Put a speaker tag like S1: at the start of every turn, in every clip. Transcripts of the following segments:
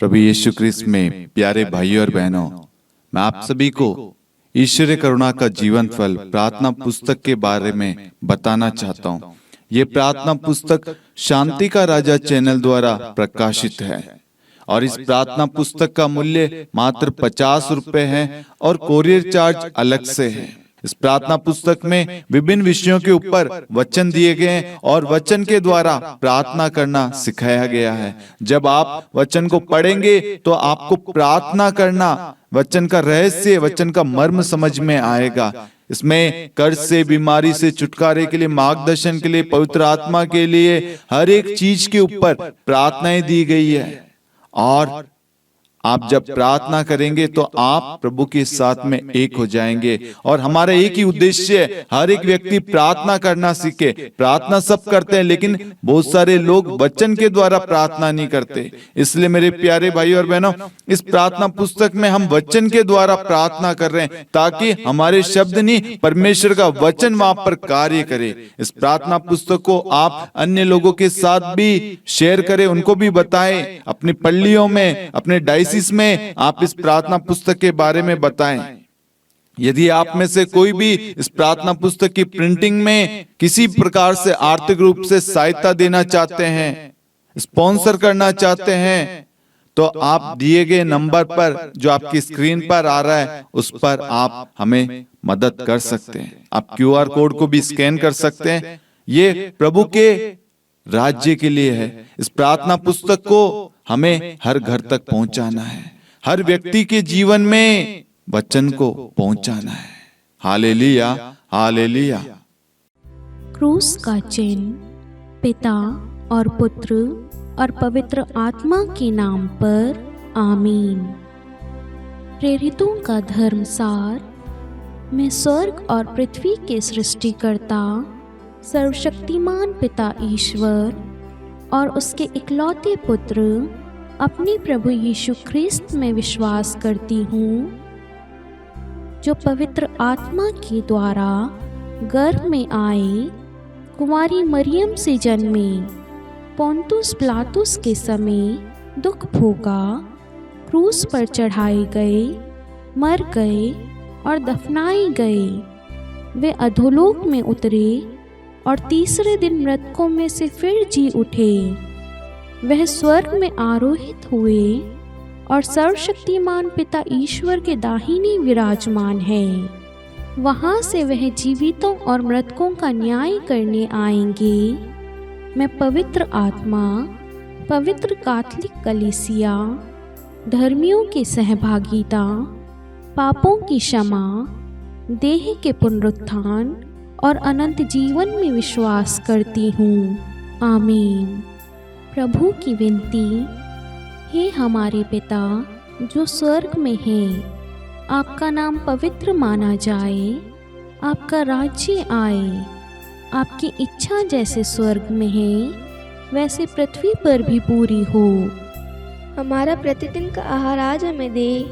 S1: प्रभु यीशु ख्रिस्त में प्यारे भाइयों और बहनों, मैं आप सभी को ईश्वरीय करुणा का जीवन फल प्रार्थना पुस्तक के बारे में बताना चाहता हूँ। ये प्रार्थना पुस्तक शांति का राजा चैनल द्वारा प्रकाशित है और इस प्रार्थना पुस्तक का मूल्य मात्र 50 रुपए है और कोरियर चार्ज अलग से है। इस प्रार्थना पुस्तक में विभिन्न विषयों के ऊपर वचन दिए गए हैं और वचन के द्वारा प्रार्थना करना सिखाया गया है। जब आप वचन को पढ़ेंगे तो आपको प्रार्थना करना, वचन का रहस्य, वचन का मर्म समझ में आएगा। इसमें कर्ज से, बीमारी से छुटकारे के लिए, मार्गदर्शन के लिए, पवित्र आत्मा के लिए, हर एक चीज के ऊपर प्रार्थनाएं दी गई है। और आप जब प्रार्थना करेंगे तो आप प्रभु के साथ में एक हो जाएंगे। और हमारा एक ही उद्देश्य है, हर एक व्यक्ति प्रार्थना करना सीखे। प्रार्थना सब करते हैं, लेकिन बहुत सारे लोग वचन के द्वारा प्रार्थना नहीं करते। इसलिए मेरे प्यारे भाई और बहनों, इस प्रार्थना पुस्तक में हम वचन के द्वारा प्रार्थना कर रहे हैं ताकि हमारे शब्द नहीं, परमेश्वर का वचन वहां पर कार्य करे। इस प्रार्थना पुस्तक को आप अन्य लोगों के साथ भी शेयर करें, उनको भी बताएं। अपनी पल्लियों में, अपने डायसिस में आप इस प्रार्थना पुस्तक के बारे में बताएं। यदि आप में से कोई भी इस प्रार्थना पुस्तक की प्रिंटिंग में किसी प्रकार से आर्थिक रूप से सहायता देना चाहते हैं, स्पॉन्सर करना चाहते हैं, तो आप दिए गए नंबर पर जो आपकी स्क्रीन पर आ रहा है उस पर आप हमें मदद कर सकते हैं। आप QR कोड को भी स्कैन कर सकते हैं। ये प्रभु के राज्य के लिए है। इस प्रार्थना पुस्तक को हमें हर घर तक पहुंचाना है, हर व्यक्ति के जीवन में वचन को पहुंचाना है। Hallelujah, hallelujah.
S2: क्रूस का चिन्ह पिता और पुत्र और पवित्र आत्मा के नाम पर आमीन। प्रेरितों का धर्मसार। मैं स्वर्ग और पृथ्वी के सृष्टिकर्ता सर्वशक्तिमान पिता ईश्वर और उसके इकलौते पुत्र अपने प्रभु यीशु ख्रिस्त में विश्वास करती हूँ, जो पवित्र आत्मा के द्वारा गर्भ में आए, कुंवारी मरियम से जन्मे, पोंतुस पिलातुस के समय दुख भोगा, क्रूस पर चढ़ाए गए, मर गए और दफनाए गए। वे अधोलोक में उतरे और तीसरे दिन मृतकों में से फिर जी उठे। वह स्वर्ग में आरोहित हुए और सर्वशक्तिमान पिता ईश्वर के दाहिने विराजमान है। वहाँ से वह जीवितों और मृतकों का न्याय करने आएंगे। मैं पवित्र आत्मा, पवित्र कैथोलिक कलीसिया, धर्मियों की सहभागिता, पापों की क्षमा, देह के पुनरुत्थान और अनंत जीवन में विश्वास करती हूँ। आमीन। प्रभु की विनती। हे हमारे पिता जो स्वर्ग में है, आपका नाम पवित्र माना जाए, आपका राज्य आए, आपकी इच्छा जैसे स्वर्ग में है वैसे पृथ्वी पर भी पूरी हो।
S3: हमारा प्रतिदिन का आहार आज हमें दे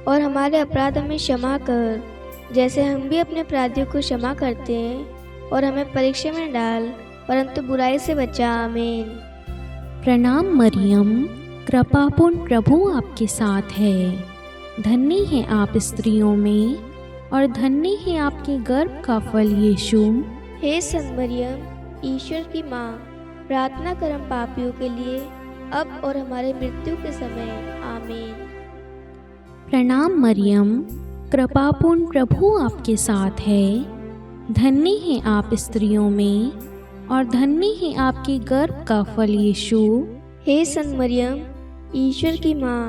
S3: और हमारे अपराध हमें क्षमा कर, जैसे हम भी अपने अपराधियों को क्षमा करते हैं, और हमें परीक्षा में डाल परंतु बुराई से बचा। आमीन।
S2: प्रणाम मरियम, कृपापूर्ण प्रभु आपके साथ है। धन्य है आप स्त्रियों में और धन्य है आपके गर्भ का फल यीशु।
S3: हे संत मरियम, ईश्वर की माँ, प्रार्थना कर हम पापियों के लिए, अब और हमारे मृत्यु के समय। आमीन।
S2: प्रणाम मरियम, कृपापूर्ण प्रभु आपके साथ है। धन्य है आप स्त्रियों में और धन्य है आपके गर्भ का फल यीशु।
S3: हे संत मरियम, ईश्वर की माँ,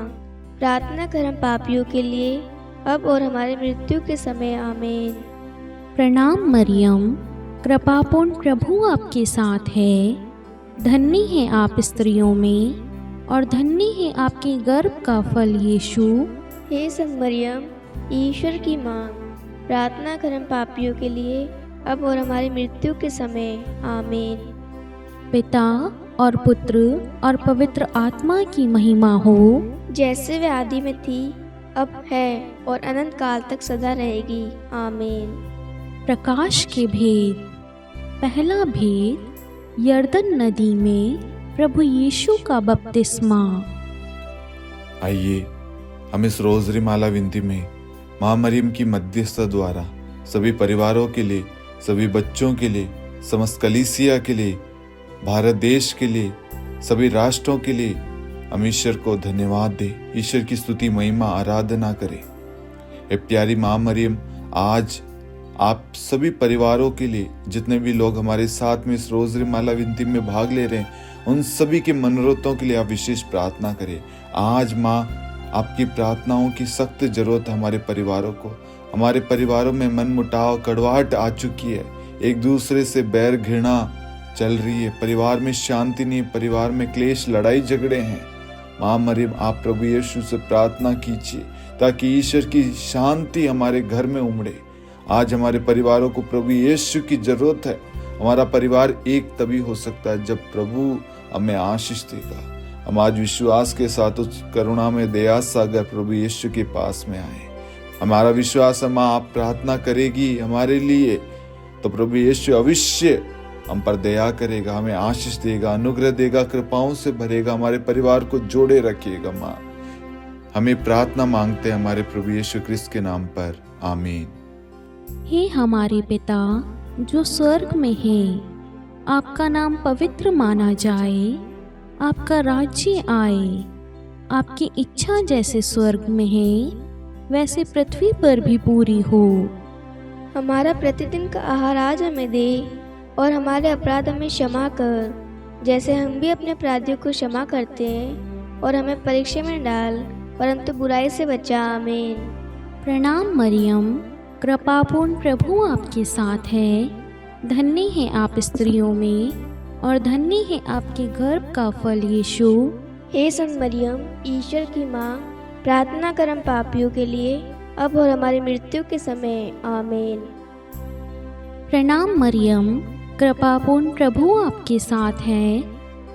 S3: प्रार्थना कर हम पापियों के लिए, अब और हमारे मृत्यु के समय। आमीन।
S2: प्रणाम मरियम, कृपापूर्ण प्रभु आपके साथ है। धन्य है आप स्त्रियों में और धन्य है आपके गर्भ का फल यीशु।
S3: हे संत मरियम, ईश्वर की माँ, प्रार्थना कर हम पापियों के लिए, अब और हमारी मृत्यु के समय। आमीन।
S2: पिता और पुत्र और पवित्र आत्मा की महिमा हो,
S3: जैसे वे आदि में थी, अब है और अनंत काल तक सदा रहेगी। आमीन।
S2: प्रकाश के भेद। पहला भेद, यरदन नदी में प्रभु यीशु का बपतिस्मा।
S1: आइए हम इस रोजरी माला विनती में माँ मरियम की मध्यस्थता द्वारा सभी परिवारों के लिए, सभी बच्चों के लिए, समस्त कलीसिया के लिए, भारत देश के लिए, सभी राष्ट्रों के लिए हम ईश्वर को धन्यवाद दें, ईश्वर की स्तुति महिमा आराधना करें। ए प्यारी माँ मरियम, आज आप सभी परिवारों के लिए, जितने भी लोग हमारे साथ में इस रोजरी माला विनती में भाग ले रहे हैं, उन सभी के मनोरथों के लिए आप विशेष प्रार्थना करें। आज माँ, आपकी प्रार्थनाओं की सख्त जरूरत है हमारे परिवारों को। हमारे परिवारों में मनमुटाव, कड़वाहट आ चुकी है, एक दूसरे से बैर घृणा चल रही है, परिवार में शांति नहीं, परिवार में क्लेश, लड़ाई झगड़े हैं। माँ मरियम, आप प्रभु यीशु से प्रार्थना कीजिए ताकि ईश्वर की शांति हमारे घर में उमड़े। आज हमारे परिवारों को प्रभु यीशु की जरूरत है। हमारा परिवार एक तभी हो सकता है जब प्रभु हमें आशीष देगा। हम आज विश्वास के साथ उस करुणा में दया सागर प्रभु यीशु के पास में आए। हमारा विश्वास है माँ, आप प्रार्थना करेगी हमारे लिए तो प्रभु यीशु अवश्य हम पर दया करेगा, हमें आशीष देगा, अनुग्रह देगा, कृपाओं से भरेगा, हमारे परिवार को जोड़े रखिएगा। माँ, हमें प्रार्थना मांगते हैं हमारे प्रभु यीशु क्रिस्त के नाम पर, आमीन।
S2: हे हमारे पिता जो स्वर्ग में है, आपका नाम पवित्र माना जाए, आपका राज्य आए, आपकी इच्छा जैसे स्वर्ग में है वैसे पृथ्वी पर भी पूरी हो।
S3: हमारा प्रतिदिन का आहार आज हमें दे और हमारे अपराध हमें क्षमा कर, जैसे हम भी अपने अपराधियों को क्षमा करते हैं, और हमें परीक्षा में डाल परंतु बुराई से बचा। आमीन।
S2: प्रणाम मरियम, कृपापूर्ण प्रभु आपके साथ है, धन्य है आप स्त्रियों में और धन्य है आपके गर्भ का फल यीशु।
S3: हे संत मरियम, ईश्वर की माँ, प्रार्थना कर हम पापियों के लिए, अब और हमारी मृत्यु के समय। आमीन।
S2: प्रणाम मरियम, कृपापूर्ण प्रभु आपके साथ है,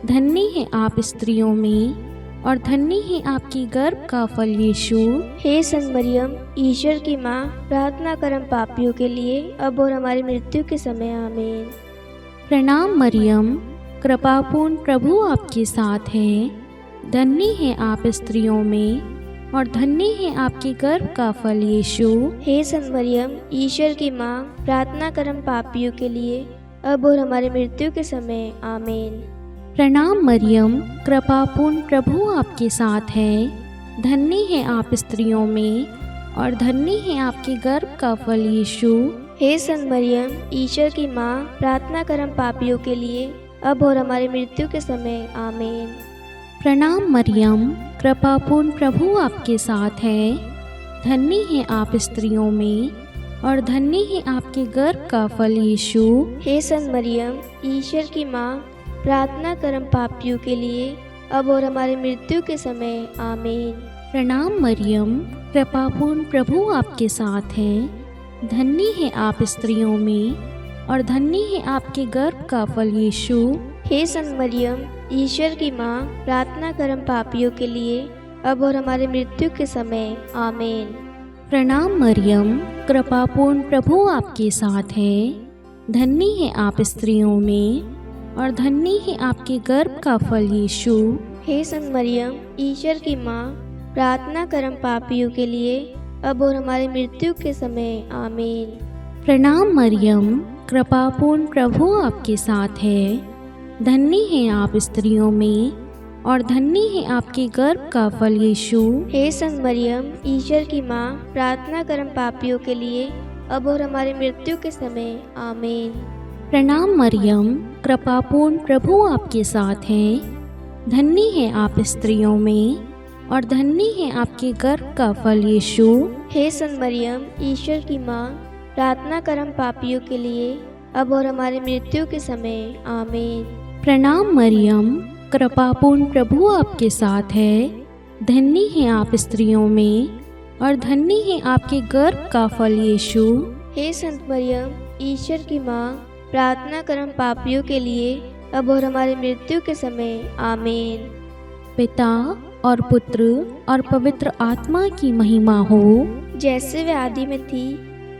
S2: धन्य है आप स्त्रियों में और धन्य है आपकी गर्भ का फल यीशु।
S3: हे संत मरियम, ईश्वर की माँ, प्रार्थना कर हम पापियों के लिए, अब और हमारी मृत्यु के समय। आमीन।
S2: प्रणाम मरियम, कृपापूर्ण प्रभु आपके साथ है, धन्य है आप स्त्रियों में और धन्य है आपके गर्भ का फल यीशु।
S3: हे संत मरियम, ईश्वर की माँ, प्रार्थना कर हम पापियों के लिए, अब और हमारी मृत्यु के समय। आमीन।
S2: प्रणाम मरियम, कृपापूर्ण प्रभु आपके साथ है, धन्य है आप स्त्रियों में और धन्य है आपके गर्भ का फल यीशु।
S3: हे संत मरियम, ईश्वर की माँ, प्रार्थना कर हम पापियों के लिए, अब और हमारी मृत्यु के समय। आमीन।
S2: प्रणाम मरियम, कृपापूर्ण प्रभु आपके साथ है, धन्य है आप स्त्रियों में और धन्य है आपके गर्भ का फल यीशु।
S3: हे संत मरियम, ईश्वर की माँ, प्रार्थना कर हम पापियों के लिए, अब और हमारी मृत्यु के समय। आमीन।
S2: प्रणाम मरियम, कृपापूर्ण प्रभु आपके साथ है, धन्य है आप स्त्रियों में और धन्य है आपके गर्भ का फल यीशु।
S3: हे संत मरियम, ईश्वर की माँ, प्रार्थना कर हम पापियों के लिए, अब और हमारी मृत्यु के समय। आमीन।
S2: प्रणाम मरियम, कृपापूर्ण प्रभु आपके साथ है, धन्य है आप स्त्रियों में और धन्य है आपके गर्भ का फल यीशु।
S3: हे संत मरियम, ईश्वर की माँ, प्रार्थना कर हम पापियों के लिए, अब और हमारी मृत्यु के समय। आमीन।
S2: प्रणाम मरियम, कृपापूर्ण प्रभु आपके साथ है, धन्य है आप स्त्रियों में और धन्य है आपके गर्भ का फल यीशु।
S3: हे संत मरियम, ईश्वर की माँ, प्रार्थना कर हम पापियों के लिए, अब और हमारी मृत्यु के समय। आमीन।
S2: प्रणाम मरियम, कृपापूर्ण प्रभु आपके साथ है, धन्य है आप स्त्रियों में और धन्य है आपके गर्भ का फल यीशु।
S3: हे संत मरियम, ईश्वर की माँ, प्रार्थना कर हम पापियों के लिए, अब और हमारी मृत्यु के समय। आमीन।
S2: प्रणाम मरियम, कृपापूर्ण प्रभु आपके साथ है, धन्य है आप स्त्रियों में और धन्य है आपके गर्भ का फल यीशु।
S3: हे संत मरियम, ईश्वर की माँ, प्रार्थना कर हम पापियों के लिए, अब और हमारी मृत्यु के समय। आमीन।
S2: पिता और पुत्र और पवित्र आत्मा की महिमा हो,
S3: जैसे वे आदि में थी,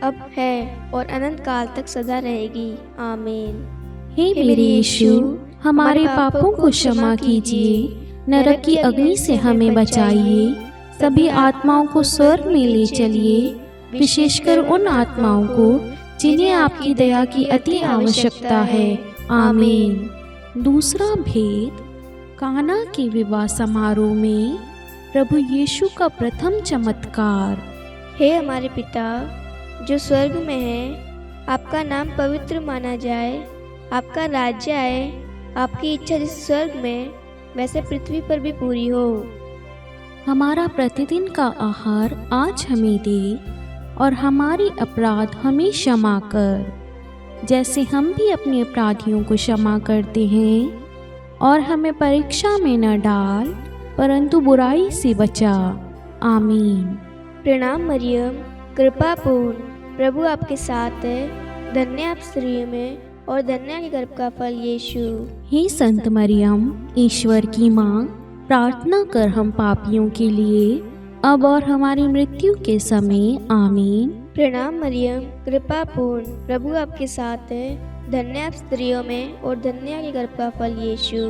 S3: अब है और अनंत काल तक सदा रहेगी। आमीन।
S2: हे मेरे यीशु, हमारे पापों को क्षमा कीजिए, नरक की अग्नि से हमें बचाइए। सभी आत्माओं को स्वर्ग में ले चलिए, विशेषकर उन आत्माओं को जिन्हें आपकी दया की अति आवश्यकता है। आमीन। दूसरा भेद, काना के विवाह समारोह में प्रभु यीशु का प्रथम चमत्कार।
S3: हे हमारे पिता जो स्वर्ग में है, आपका नाम पवित्र माना जाए, आपका राज्य आए, आपकी इच्छा जैसे स्वर्ग में वैसे पृथ्वी पर भी पूरी हो।
S2: हमारा प्रतिदिन का आहार आज हमें दे, और हमारी अपराध हमें क्षमा कर, जैसे हम भी अपने अपराधियों को क्षमा करते हैं। और हमें परीक्षा में न डाल, परंतु बुराई से बचा। आमीन।
S3: प्रणाम मरियम, कृपा पूर्ण, प्रभु आपके साथ है। धन्य आप स्त्रियों में और धन्य के गर्भ का फल यीशु।
S2: हे संत मरियम, ईश्वर की माँ, प्रार्थना कर हम पापियों के लिए, अब और हमारी मृत्यु के समय। आमीन।
S3: प्रणाम मरियम, कृपा पूर्ण, प्रभु आपके साथ है। धन्य आप स्त्रियों में और धन्य के गर्भ का फल यीशु।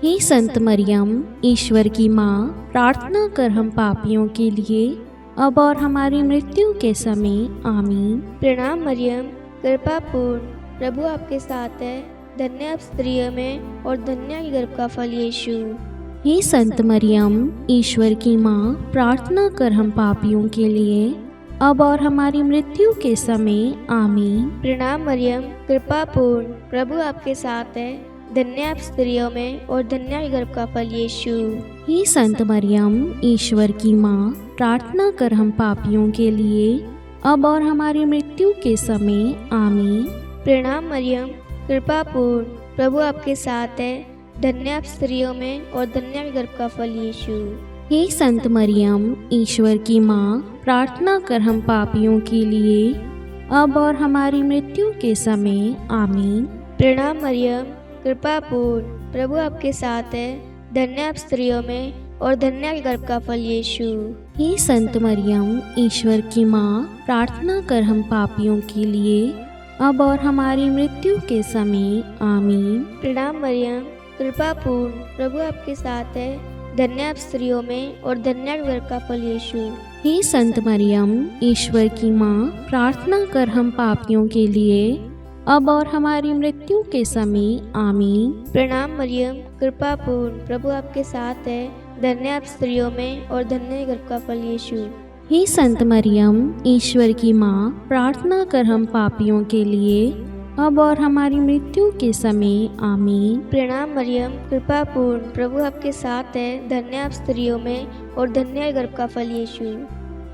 S2: हे संत मरियम, ईश्वर की माँ, प्रार्थना कर हम पापियों के लिए, अब और हमारी मृत्यु के समय। आमीन।
S3: प्रणाम मरियम, कृपा पूर्ण, प्रभु आपके साथ है। धन्य आप स्त्रियों में और धन्य के गर्भ का फल यीशु।
S2: हे संत मरियम, ईश्वर की माँ, प्रार्थना कर हम पापियों के लिए, अब और हमारी मृत्यु के समय। आमीन।
S3: प्रणाम मरियम, कृपा पूर्ण, प्रभु आपके साथ है। धन्य आप स्त्रियों में और धन्य के गर्भ का फल यीशु।
S2: हे संत मरियम, ईश्वर की माँ, प्रार्थना कर हम पापियों के लिए, अब और हमारी मृत्यु के समय। आमीन।
S3: प्रणाम मरियम, कृपा पूर्ण, प्रभु आपके साथ है। धन्य आप स्त्रियों में और धन्य के गर्भ का फल यीशु।
S2: हे संत मरियम, ईश्वर की माँ, प्रार्थना कर हम पापियों के लिए, अब और हमारी मृत्यु के समय। आमीन।
S3: प्रणाम मरियम, कृपा पूर्ण, प्रभु आपके साथ है। धन्य आप स्त्रियों में और धन्य के गर्भ का फल यीशु।
S2: हे संत मरियम, ईश्वर की माँ, प्रार्थना कर हम पापियों के लिए, अब और हमारी मृत्यु के समय। आमीन।
S3: प्रणाम मरियम, कृपा पूर्ण, प्रभु आपके साथ है। धन्य आप स्त्रियों में और धन्य के गर्भ का फल यीशु।
S2: हे संत मरियम, ईश्वर की माँ, प्रार्थना कर हम पापियों के लिए, अब और हमारी मृत्यु के समय। आमीन।
S3: प्रणाम मरियम, कृपा पूर्ण, प्रभु आपके साथ है। धन्य आप स्त्रियों में और धन्य के गर्भ का फल यीशु।
S2: हे संत मरियम, ईश्वर की माँ, प्रार्थना कर हम पापियों के लिए, अब और हमारी मृत्यु के समय। आमीन।
S3: प्रणाम मरियम, कृपा पूर्ण, प्रभु आपके साथ है। धन्य आप स्त्रियों में और धन्य के गर्भ का फल यीशु।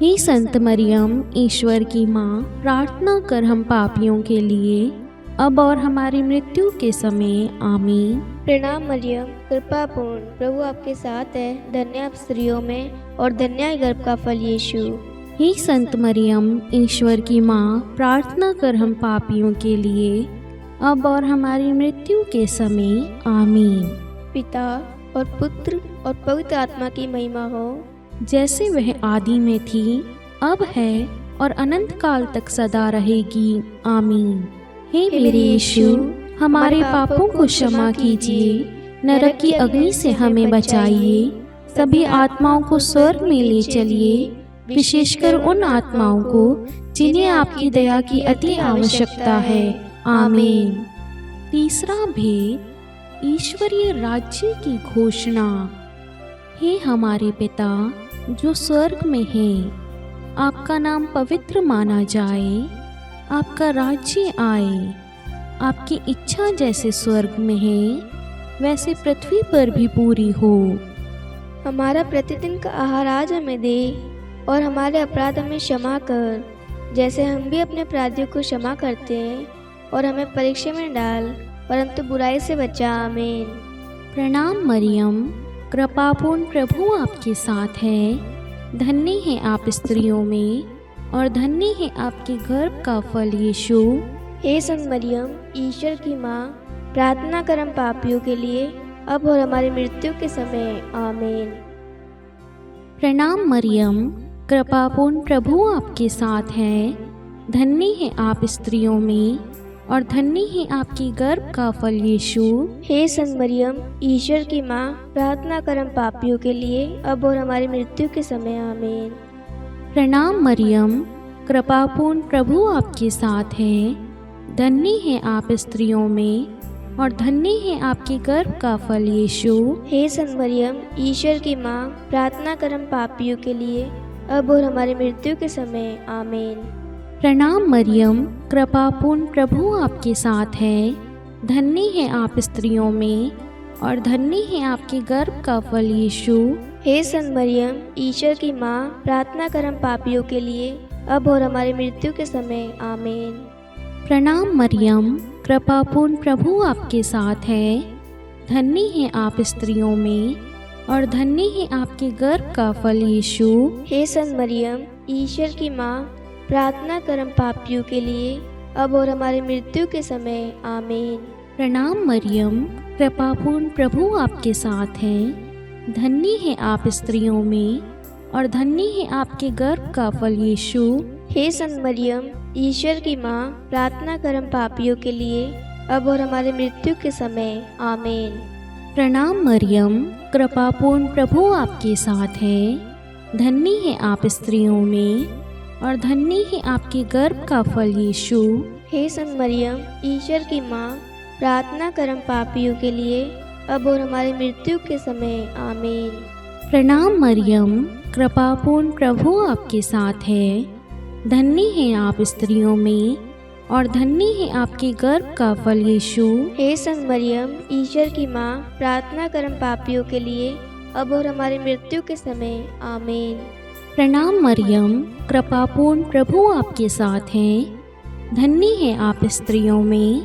S2: हे संत मरियम, ईश्वर की माँ, प्रार्थना कर हम पापियों के लिए, अब और हमारी मृत्यु के समय। आमीन।
S3: प्रणाम मरियम, कृपा पूर्ण, प्रभु आपके साथ है। धन्य आप स्त्रियों में और धन्य के गर्भ का फल यीशु।
S2: हे संत मरियम, ईश्वर की माँ, प्रार्थना कर हम पापियों के लिए, अब और हमारी मृत्यु के समय। आमीन।
S3: पिता और पुत्र और पवित्र आत्मा की महिमा हो,
S2: जैसे वह आदि में थी, अब है और अनंत काल तक सदा रहेगी। आमीन। हे मेरे यीशु, हमारे पापों को क्षमा कीजिए, नरक की अग्नि से हमें बचाइए, सभी आत्माओं को स्वर्ग में ले चलिए, विशेषकर उन आत्माओं को जिन्हें आपकी दया की अति आवश्यकता है। आमीन। तीसरा भेद, ईश्वरीय राज्य की घोषणा। हे हमारे पिता जो स्वर्ग में है, आपका नाम पवित्र माना जाए, आपका राज्य आए, आपकी इच्छा जैसे स्वर्ग में है वैसे पृथ्वी पर भी पूरी हो।
S3: हमारा प्रतिदिन का आहार आज हमें दे, और हमारे अपराध हमें क्षमा कर, जैसे हम भी अपने अपराधियों को क्षमा करते हैं, और हमें परीक्षा में न डाल, परंतु बुराई से बचा। आमीन।
S2: प्रणाम मरियम, कृपापूर्ण, प्रभु आपके साथ है। धन्य है आप स्त्रियों में, और धन्य है आपके गर्भ का फल यीशु।
S3: हे संत मरियम, ईश्वर की माँ, प्रार्थना कर हम पापियों के लिए, अब और हमारी मृत्यु के समय। आमीन।
S2: प्रणाम मरियम, कृपापूर्ण, प्रभु आपके साथ है। धन्य है आप स्त्रियों में, और धन्य है आपकी गर्भ का फल यीशु।
S3: हे संत मरियम, ईश्वर की माँ, प्रार्थना कर हम पापियों के लिए, अब और हमारी मृत्यु के समय। आमीन।
S2: प्रणाम मरियम, कृपापूर्ण प्रभु आपके साथ है। धन्य है आप स्त्रियों में और धन्य है आपके गर्भ का फल यीशु।
S3: हे संत मरियम, ईश्वर की माँ, प्रार्थना कर हम पापियों के लिए, अब और हमारी मृत्यु के समय। आमीन।
S2: प्रणाम मरियम, कृपापूर्ण प्रभु आपके साथ है। धन्य है आप स्त्रियों में और धन्य है आपके गर्भ का फल यीशु।
S3: हे संत मरियम, ईश्वर की माँ, प्रार्थना कर हम पापियों के लिए, अब और हमारी मृत्यु के समय। आमीन।
S2: प्रणाम मरियम, कृपापूर्ण प्रभु आपके साथ है। धन्य है आप स्त्रियों में और धन्य है आपके गर्भ का फल यीशु।
S3: हे संत मरियम, ईश्वर की माँ, प्रार्थना कर हम पापियों के लिए, अब और हमारी मृत्यु के समय। आमीन।
S2: प्रणाम मरियम, कृपापूर्ण प्रभु आपके साथ है। धन्य है आप स्त्रियों में और धन्य है आपके गर्भ का फल यीशु।
S3: हे संत मरियम, ईश्वर की माँ, प्रार्थना कर हम पापियों के लिए, अब और हमारे मृत्यु के समय। आमीन।
S2: प्रणाम मरियम, कृपापूर्ण प्रभु आपके साथ है। धन्य है आप स्त्रियों में और धन्य है आपके गर्भ का फल यीशु।
S3: हे संत मरियम, ईश्वर की माँ, प्रार्थना कर हम पापियों के लिए, अब और हमारी मृत्यु के समय। आमीन।
S2: प्रणाम मरियम, कृपापूर्ण प्रभु आपके साथ है। धन्य है आप स्त्रियों में और धन्य है आपके गर्भ का फल यीशु।
S3: हे संत मरियम, ईश्वर की माँ, प्रार्थना कर हम पापियों के लिए, अब और हमारी मृत्यु के समय। आमीन।
S2: प्रणाम मरियम, कृपापूर्ण प्रभु आपके साथ है। धन्य है आप स्त्रियों में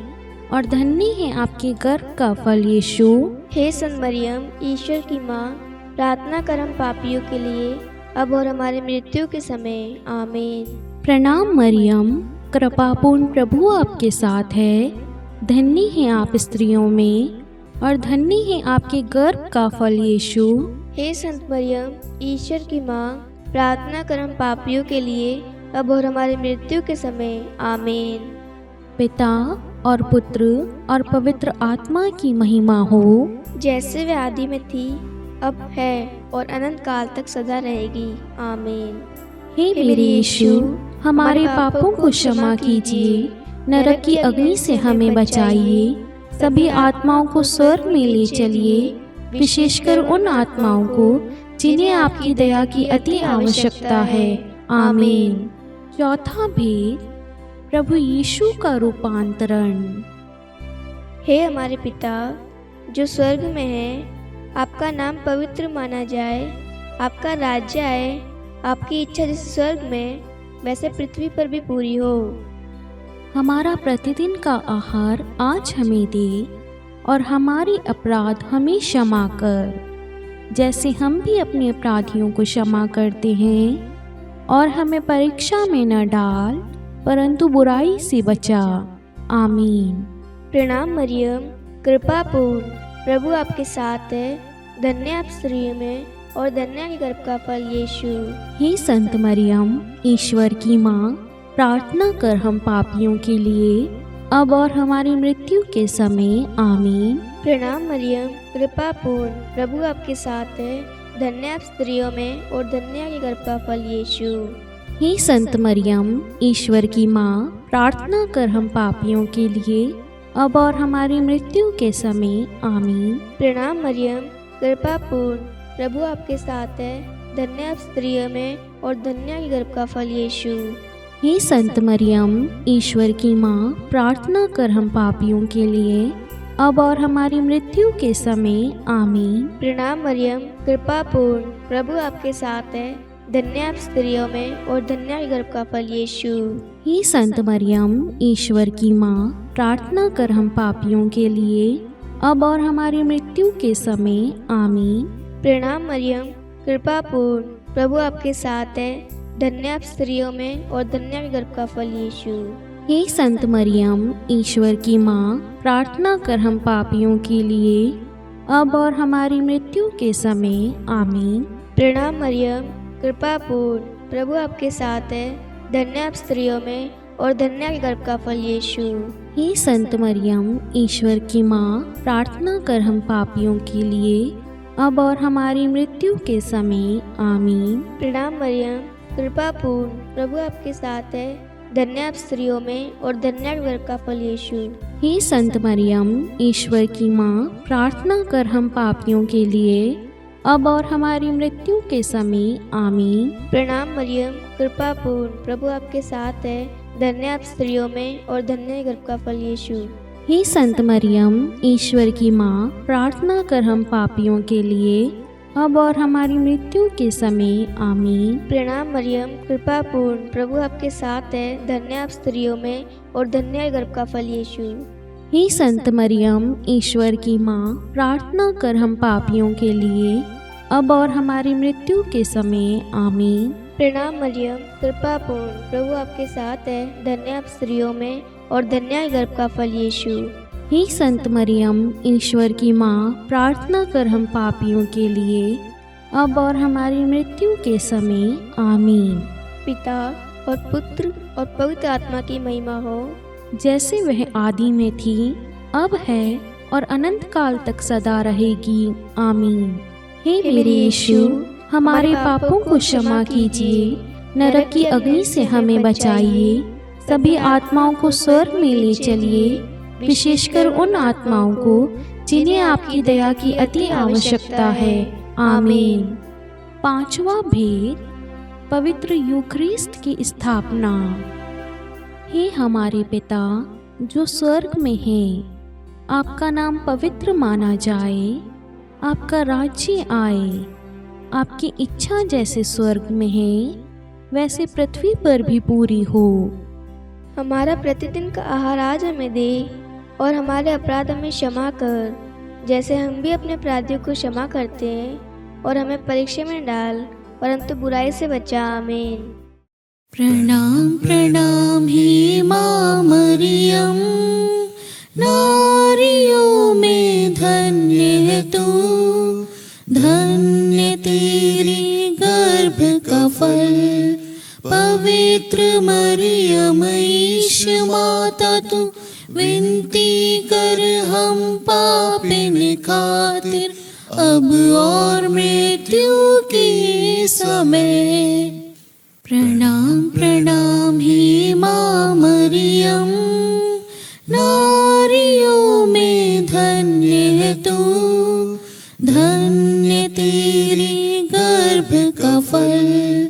S2: और धन्य है आपके गर्भ का फल यीशु।
S3: हे संत मरियम, ईश्वर की माँ, प्रार्थना कर हम पापियों के लिए, अब और हमारी मृत्यु के समय। आमीन।
S2: प्रणाम मरियम, कृपापूर्ण प्रभु आपके साथ है। धन्य है आप स्त्रियों में और धन्य है आपके गर्भ का फल यीशु।
S3: हे संत मरियम, ईश्वर की माँ, प्रार्थना कर हम पापियों के लिए, अब और हमारी मृत्यु के समय। आमीन।
S2: पिता और पुत्र और पवित्र आत्मा की महिमा हो,
S3: जैसे वे आदि में थी, अब है और अनंत काल तक सदा रहेगी। आमीन।
S2: हे मेरे यीशु, हमारे पापों को क्षमा कीजिए, नरक की अग्नि से हमें बचाइए, सभी आत्माओं को स्वर्ग में ले चलिए, विशेषकर उन आत्माओं को जिन्हें आपकी दया की अति आवश्यकता है। आमीन। चौथा भेद, प्रभु यीशु का रूपांतरण।
S3: हे हमारे पिता जो स्वर्ग में है, आपका नाम पवित्र माना जाए, आपका राज्य आए, आपकी इच्छा जैसे स्वर्ग में वैसे पृथ्वी पर भी पूरी हो।
S2: हमारा प्रतिदिन का आहार आज हमें दे और हमारी अपराध हमें क्षमा कर, जैसे हम भी अपने अपराधियों को क्षमा करते हैं, और हमें परीक्षा में न डाल परंतु बुराई से बचा। आमीन।
S3: प्रणाम मरियम, कृपा पूर्ण, प्रभु आपके साथ है। धन्य आप स्त्रियों में और धन्य के गर्भ का फल यीशु।
S2: हे संत मरियम, ईश्वर की माँ, प्रार्थना कर हम पापियों के लिए, अब और हमारी मृत्यु के समय। आमीन।
S3: प्रणाम मरियम, कृपा पूर्ण, प्रभु आपके साथ है। धन्य आप स्त्रियों में और धन्य के गर्भ का फल यीशु।
S2: हे संत मरियम, ईश्वर की माँ, प्रार्थना कर हम पापियों के लिए, अब और हमारी मृत्यु के समय। आमीन।
S3: प्रणाम मरियम, कृपा पूर्ण, प्रभु आपके साथ है। धन्य आप स्त्रियों में और धन्य के गर्भ का फल यीशु।
S2: हे संत मरियम, ईश्वर की माँ, प्रार्थना कर हम पापियों के लिए, अब और हमारी मृत्यु के समय। आमीन।
S3: प्रणाम मरियम, कृपा पूर्ण, प्रभु आपके साथ है। धन्य आप स्त्रियों में और धन्य के गर्भ का फल यीशु।
S2: हे संत मरियम, ईश्वर की माँ, प्रार्थना कर हम पापियों के लिए, अब और हमारी मृत्यु के समय। आमीन।
S3: प्रणाम मरियम, कृपा पूर्ण, प्रभु आपके साथ है। धन्य आप स्त्रियों में और धन्य के गर्भ का फल यीशु।
S2: हे संत मरियम, ईश्वर की माँ, प्रार्थना कर हम पापियों के लिए, अब और हमारी मृत्यु के समय। आमीन।
S3: प्रणाम मरियम, कृपा पूर्ण, प्रभु आपके साथ है। धन्य आप स्त्रियों में और धन्य है गर्भ का फल यीशु।
S2: हे संत मरियम, ईश्वर की माँ, प्रार्थना कर हम पापियों के लिए, अब और हमारी मृत्यु के समय। आमीन।
S3: प्रणाम मरियम, कृपा पूर्ण, प्रभु आपके साथ है, धन्य आप स्त्रियों में और धन्य है गर्भ का फल यीशु।
S2: हे संत मरियम, ईश्वर की माँ, प्रार्थना कर हम पापियों के लिए, अब और हमारी मृत्यु के समय। आमीन।
S3: प्रणाम मरियम, कृपा पूर्ण, प्रभु आपके साथ है, धन्य आप स्त्रियों में और धन्य है गर्भ का फल यीशु।
S2: हे संत मरियम, ईश्वर की माँ, प्रार्थना कर हम पापियों के लिए, अब और हमारी मृत्यु के समय। आमीन।
S3: प्रणाम मरियम, कृपा पूर्ण, प्रभु आपके साथ है, धन्य आप स्त्रियों में और धन्य है गर्भ का फल यीशु।
S2: हे संत मरियम, ईश्वर की माँ, प्रार्थना कर हम पापियों के लिए, अब और हमारी मृत्यु के समय। आमीन।
S3: प्रणाम मरियम, कृपा पूर्ण, प्रभु आपके साथ है, धन्य आप स्त्रियों में और धन्य है गर्भ का फल यीशु।
S2: हे संत मरियम, ईश्वर की माँ, प्रार्थना कर हम पापियों के लिए, अब और हमारी मृत्यु के समय। आमीन।
S3: पिता और पुत्र और पवित्र आत्मा की महिमा हो,
S2: जैसे वह आदि में थी, अब है और अनंत काल तक सदा रहेगी। आमीन। हे मेरे यीशु, हमारे पापों को क्षमा कीजिए, नरक की अग्नि से हमें बचाइए, सभी आत्माओं को स्वर्ग में ले चलिए, विशेषकर उन आत्माओं को जिन्हें आपकी दया की अति आवश्यकता है। आमीन। पांचवा भेद, पवित्र यूखरिस्ट की स्थापना। हे हमारे पिता जो स्वर्ग में है, आपका नाम पवित्र माना जाए, आपका राज्य आए, आपकी इच्छा जैसे स्वर्ग में है वैसे पृथ्वी पर भी पूरी हो।
S3: हमारा प्रतिदिन का आहार आज हमें दे, और हमारे अपराध हमें क्षमा कर, जैसे हम भी अपने अपराधियों को क्षमा करते हैं, और हमें परीक्षा में डाल, परंतु बुराई से बचा। आमीन।
S4: प्रणाम प्रणाम हे माँ मरियम, नारियों में धन्य है तू, धन्य तेरी गर्भ का फल। पवित्र मरियम ईश माता तू, विनती कर हम पापिन खातिर, अब और मृत्यु के समय। प्रणाम प्रणाम हे माँ मरियम, नारियों में धन्य है तू, धन्य तेरी गर्भ का फल।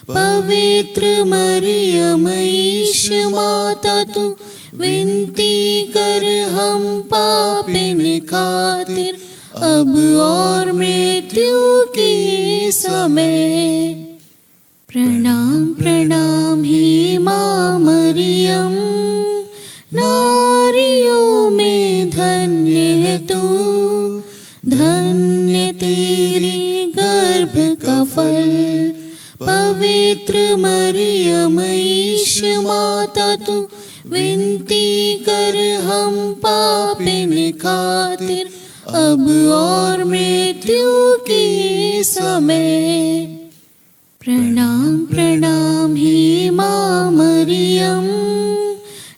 S4: पवित्र मरियम ईश माता तू, विनती कर हम पापिन खातिर, अब और मृत्यु के समय। प्रणाम प्रणाम हे माँ मरियम, नारियों में धन्य है तू, धन्य तेरी गर्भ का फल। पवित्र मरियम ईश माता तू, विनती कर हम पापिन खातिर, अब और मृत्यु के समय। प्रणाम प्रणाम हे माँ मरियम,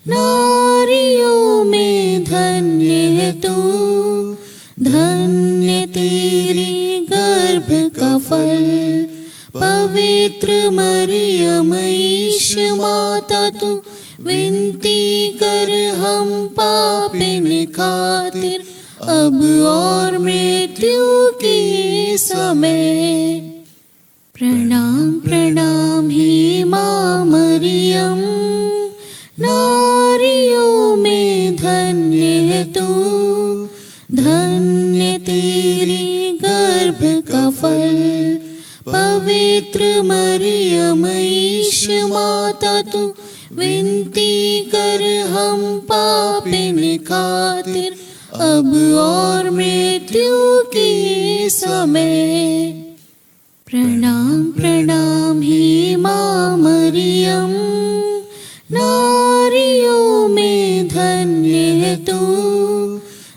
S4: नारियों में धन्य है तू, धन्य तेरी गर्भ का फल। पवित्र मरियम ईश माता तू, विनती कर हम पापिन खातिर, अब और मृत्यु के समय। प्रणाम प्रणाम हे माँ मरियम, नारियों में धन्य है तू, धन्य तेरी गर्भ का फल। पवित्र मरियम ईश माता तू, विनती कर हम पापिन खातिर, अब और मृत्यु के समय। प्रणाम प्रणाम हे माँ मरियम, नारियों में धन्य है तू,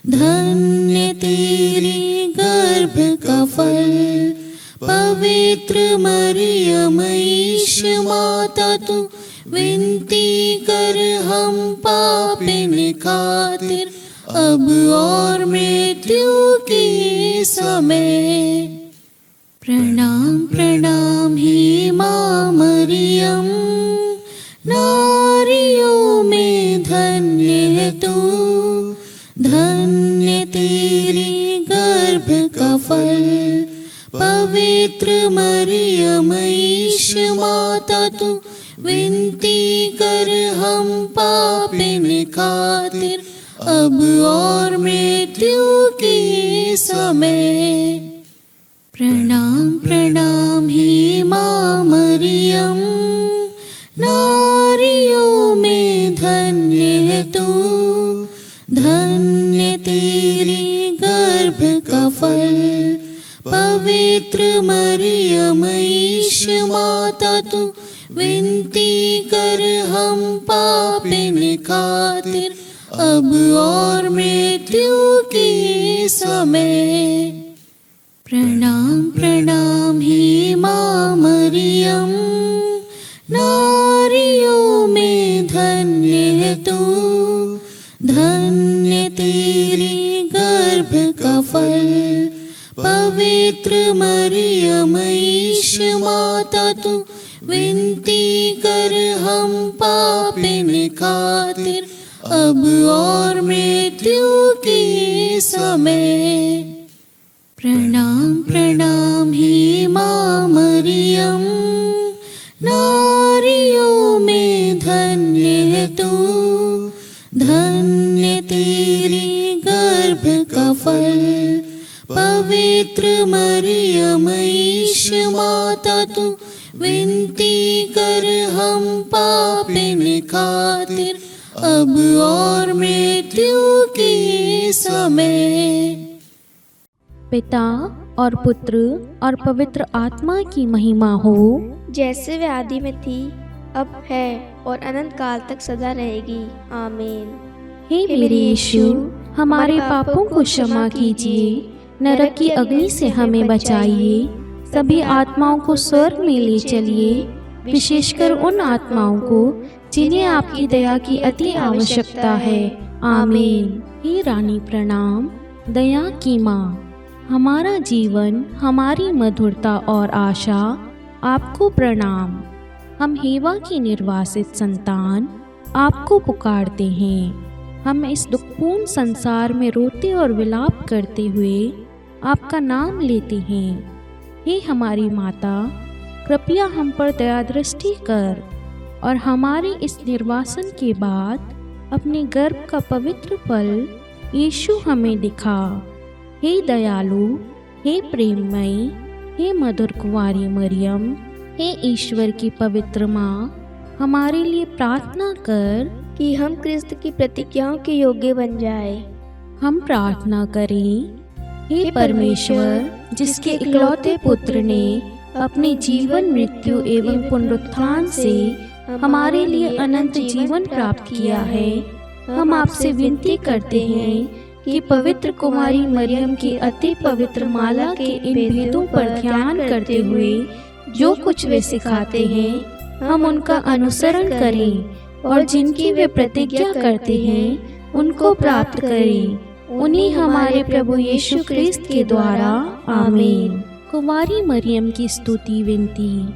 S4: धन्य तेरी गर्भ का फल। पवित्र मरियम ईश माता तू, विनती कर पापिन खातिर अब और मृत्यु के समय। प्रणाम प्रणाम हे माँ मरियम, नारियों में धन्य है तू, धन्य तेरे गर्भ का फल। पवित्र मरियम ईश माता तू, विनती कर हम पापिन खातिर अब और मृत्यु के समय। प्रणाम प्रणाम हे माँ मरियम, नारियों में धन्य है तू, धन्य तेरे गर्भ का फल। पवित्र मरियम ईश माता तू, विनती कर हम पापिन खातिर अब और मृत्यु के समय। प्रणाम प्रणाम हे माँ मरियम, नारियों में धन्य है तू, धन्य तेरे गर्भ का फल। पवित्र मरियम ईश माता तू, विनती कर हम पापिन खातिर अब और मृत्यु के समय। प्रणाम प्रणाम हे माँ मरियम, नारियों में धन्य है तू, धन्य तेरे गर्भ का फल। पवित्र मरियम ईश माता तू, विनती कर हम पापिन खातिर अब और मृत्यु के समय।
S2: पिता और पुत्र और पवित्र आत्मा की महिमा हो,
S3: जैसे वे आदि में थी, अब है और अनंत काल तक सदा रहेगी। आमीन।
S2: हे मेरे यीशु, हमारे पापों को क्षमा कीजिए, नरक की अग्नि से हमें बचाइए, सभी आत्माओं को स्वर्ग में ले चलिए, विशेषकर उन आत्माओं को जिन्हें आपकी दया की अति आवश्यकता है। आमीन। हे रानी प्रणाम, दया की माँ, हमारा जीवन, हमारी मधुरता और आशा, आपको प्रणाम। हम हेवा की निर्वासित संतान आपको पुकारते हैं। हम इस दुखपूर्ण संसार में रोते और विलाप करते हुए आपका नाम लेते हैं। हे हमारी माता, कृपया हम पर दया दृष्टि कर और हमारे इस निर्वासन के बाद अपने गर्भ का पवित्र फल यीशु हमें दिखा। हे दयालु, हे प्रेममयी, हे मधुर कुंवारी मरियम, हे ईश्वर की पवित्र माँ, हमारे लिए प्रार्थना कर
S3: कि हम क्रिस्त की प्रतिज्ञाओं के योग्य बन जाए।
S2: हम प्रार्थना करें। हे परमेश्वर, जिसके इकलौते पुत्र ने अपने जीवन, मृत्यु एवं पुनरुत्थान से हमारे लिए अनंत जीवन प्राप्त किया है, हम आपसे विनती करते हैं कि पवित्र कुमारी मरियम की अति पवित्र माला के इन भेदों पर ध्यान करते हुए जो कुछ वे सिखाते हैं, हम उनका अनुसरण करें और जिनकी वे प्रतिज्ञा करते हैं उनको प्राप्त करें। उन्हीं हमारे प्रभु यीशु क्रिस्त के द्वारा। आमीन। कुमारी मरियम की स्तुति विनती।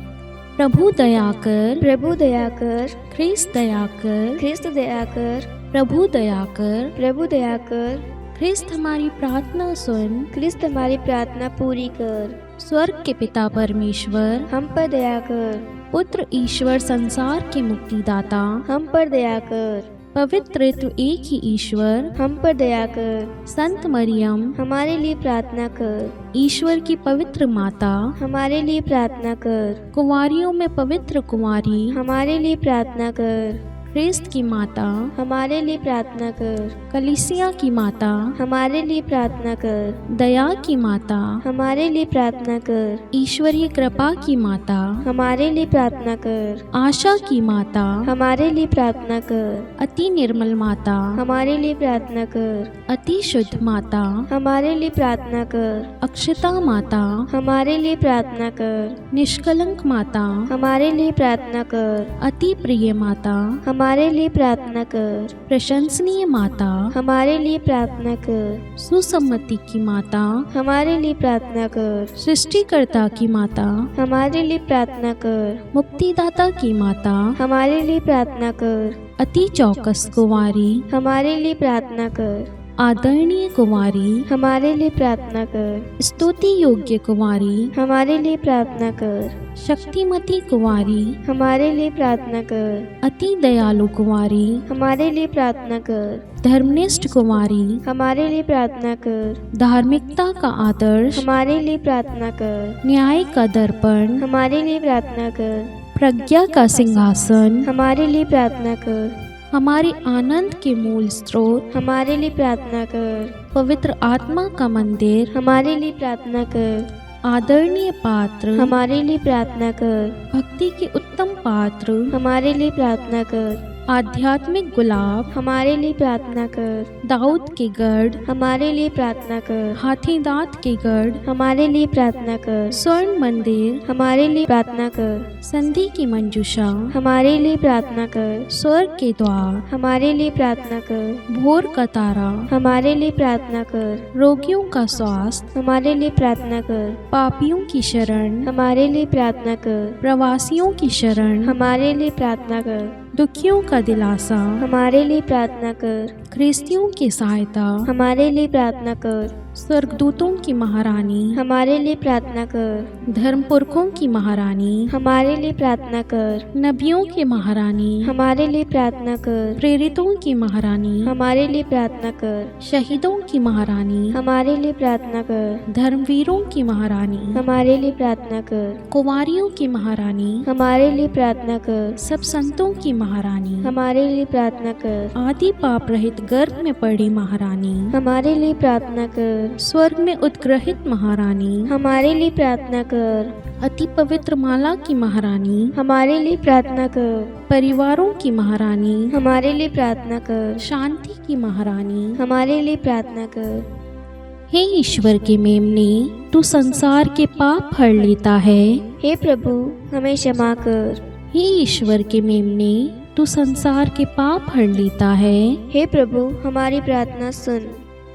S2: प्रभु दया कर,
S3: प्रभु दया कर,
S2: ख्रिस्त दया कर,
S3: ख्रिस्त दया कर,
S2: प्रभु दया कर,
S3: प्रभु दया कर,
S2: ख्रिस्त हमारी प्रार्थना सुन,
S3: ख्रिस्त हमारी प्रार्थना पूरी कर।
S2: स्वर्ग के पिता परमेश्वर,
S3: हम पर दया कर।
S2: पुत्र ईश्वर, संसार के मुक्तिदाता,
S3: हम पर दया कर।
S2: पवित्र तो एक ही ईश्वर,
S3: हम पर दया कर।
S2: संत मरियम,
S3: हमारे लिए प्रार्थना कर।
S2: ईश्वर की पवित्र माता,
S3: हमारे लिए प्रार्थना कर।
S2: कुंवारियों में पवित्र कुंवारी,
S3: हमारे लिए प्रार्थना कर।
S2: ख्रिस्त की माता,
S3: हमारे लिए प्रार्थना कर।
S2: कलीसिया की माता,
S3: हमारे लिए प्रार्थना कर।
S2: दया की माता,
S3: हमारे लिए प्रार्थना कर।
S2: ईश्वरीय कृपा की माता,
S3: हमारे लिए प्रार्थना कर।
S2: आशा की माता,
S3: हमारे लिए प्रार्थना कर।
S2: अति निर्मल माता,
S3: हमारे लिए प्रार्थना कर।
S2: अति शुद्ध माता,
S3: हमारे लिए प्रार्थना कर।
S2: अक्षता माता,
S3: हमारे लिए प्रार्थना कर।
S2: निष्कलंक माता,
S3: हमारे लिए प्रार्थना कर।
S2: अति प्रिय माता,
S3: हमारे लिए प्रार्थना कर।
S2: प्रशंसनीय माता,
S3: हमारे लिए प्रार्थना कर।
S2: सुसम्मति की माता,
S3: हमारे लिए प्रार्थना कर।
S2: सृष्टिकर्ता की माता,
S3: हमारे लिए प्रार्थना कर।
S2: मुक्तिदाता की माता,
S3: हमारे लिए प्रार्थना कर।
S2: अति चौकस कुंवारी,
S3: हमारे लिए प्रार्थना कर।
S2: आदरणीय कुंवारी,
S3: हमारे लिए प्रार्थना कर।
S2: स्तुति योग्य कुंवारी,
S3: हमारे लिए प्रार्थना कर।
S2: शक्तिमती कुंवारी,
S3: हमारे लिए प्रार्थना कर।
S2: अति दयालु कुंवारी,
S3: हमारे लिए प्रार्थना कर।
S2: धर्मनिष्ठ कुंवारी,
S3: हमारे लिए प्रार्थना कर।
S2: धार्मिकता का आदर्श,
S3: हमारे लिए प्रार्थना कर।
S2: न्याय का दर्पण,
S3: हमारे लिए प्रार्थना कर।
S2: प्रज्ञा का सिंहासन,
S3: हमारे लिए प्रार्थना कर।
S2: हमारे आनंद के मूल स्रोत,
S3: हमारे लिए प्रार्थना कर।
S2: पवित्र आत्मा का मंदिर,
S3: हमारे लिए प्रार्थना कर।
S2: आदरणीय पात्र,
S3: हमारे लिए प्रार्थना कर।
S2: भक्ति के उत्तम पात्र,
S3: हमारे लिए प्रार्थना कर।
S2: आध्यात्मिक गुलाब,
S3: हमारे लिए प्रार्थना कर।
S2: दाऊद के गढ़,
S3: हमारे लिए प्रार्थना कर।
S2: हाथी दांत के गढ़,
S3: हमारे लिए प्रार्थना कर।
S2: स्वर्ण मंदिर,
S3: हमारे लिए प्रार्थना कर।
S2: संधि की मंजूषा,
S3: हमारे लिए प्रार्थना कर।
S2: स्वर्ग के द्वार,
S3: हमारे लिए प्रार्थना कर।
S2: भोर का तारा,
S3: हमारे लिए प्रार्थना कर।
S2: रोगियों का स्वास्थ्य,
S3: हमारे लिए प्रार्थना कर।
S2: पापियों की शरण,
S3: हमारे लिए प्रार्थना कर।
S2: प्रवासियों की शरण,
S3: हमारे लिए प्रार्थना कर।
S2: दुखियों का दिलासा,
S3: हमारे लिए प्रार्थना कर।
S2: ख्रिस्तियों की सहायता,
S3: हमारे लिए प्रार्थना कर।
S2: स्वर्गदूतों की महारानी,
S3: हमारे लिए प्रार्थना कर।
S2: धर्मपुरखों की महारानी,
S3: हमारे लिए प्रार्थना कर।
S2: नबियों की महारानी,
S3: हमारे लिए प्रार्थना कर।
S2: प्रेरितों की महारानी,
S3: हमारे लिए प्रार्थना कर।
S2: शहीदों की महारानी,
S3: हमारे लिए प्रार्थना कर।
S2: धर्मवीरों की महारानी,
S3: हमारे लिए प्रार्थना कर।
S2: कुंवारियों की महारानी,
S3: हमारे लिए प्रार्थना कर।
S2: सब संतों की महारानी,
S3: हमारे लिए प्रार्थना कर।
S2: आदि पाप रहित गर्भ में पड़ी महारानी,
S3: हमारे लिए प्रार्थना कर।
S2: स्वर्ग में उद्ग्रहित महारानी,
S3: हमारे लिए प्रार्थना कर।
S2: अति पवित्र माला की महारानी,
S3: हमारे लिए प्रार्थना कर।
S2: परिवारों की महारानी,
S3: हमारे लिए प्रार्थना कर।
S2: शांति की महारानी,
S3: हमारे लिए प्रार्थना कर।
S2: हे ईश्वर के मेमने, तू संसार के पाप हर लेता है।
S3: हे प्रभु, हमें क्षमा कर।
S2: हे ईश्वर के मेमने, तू संसार के पाप हर लेता है।
S3: हे प्रभु, हमारी प्रार्थना सुन।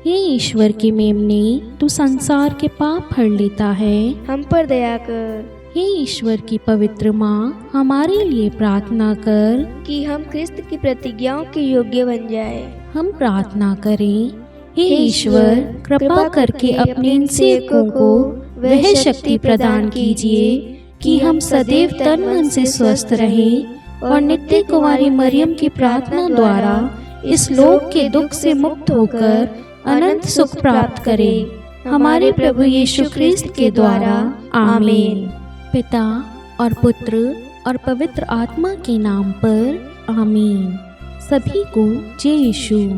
S2: हे ईश्वर के मेमने, तू संसार के पाप हर लेता है।
S3: हम पर दया कर।
S2: हे ईश्वर की पवित्र माँ, हमारे लिए प्रार्थना कर
S3: कि हम क्रिस्त की प्रतिज्ञाओं के योग्य बन जाए।
S2: हम प्रार्थना करें। हे ईश्वर, कृपा करके अपने इन सेवकों को वह शक्ति प्रदान कीजिए कि हम सदैव तन मन से स्वस्थ रहें और नित्य कुंवारी मरियम की प्रार्थना द्वारा इस लोक के दुख से मुक्त होकर अनंत सुख प्राप्त करें। हमारे प्रभु यीशु ख्रिस्त के द्वारा, आमीन। पिता और पुत्र और पवित्र आत्मा के नाम पर, आमीन। सभी को जय यीशु।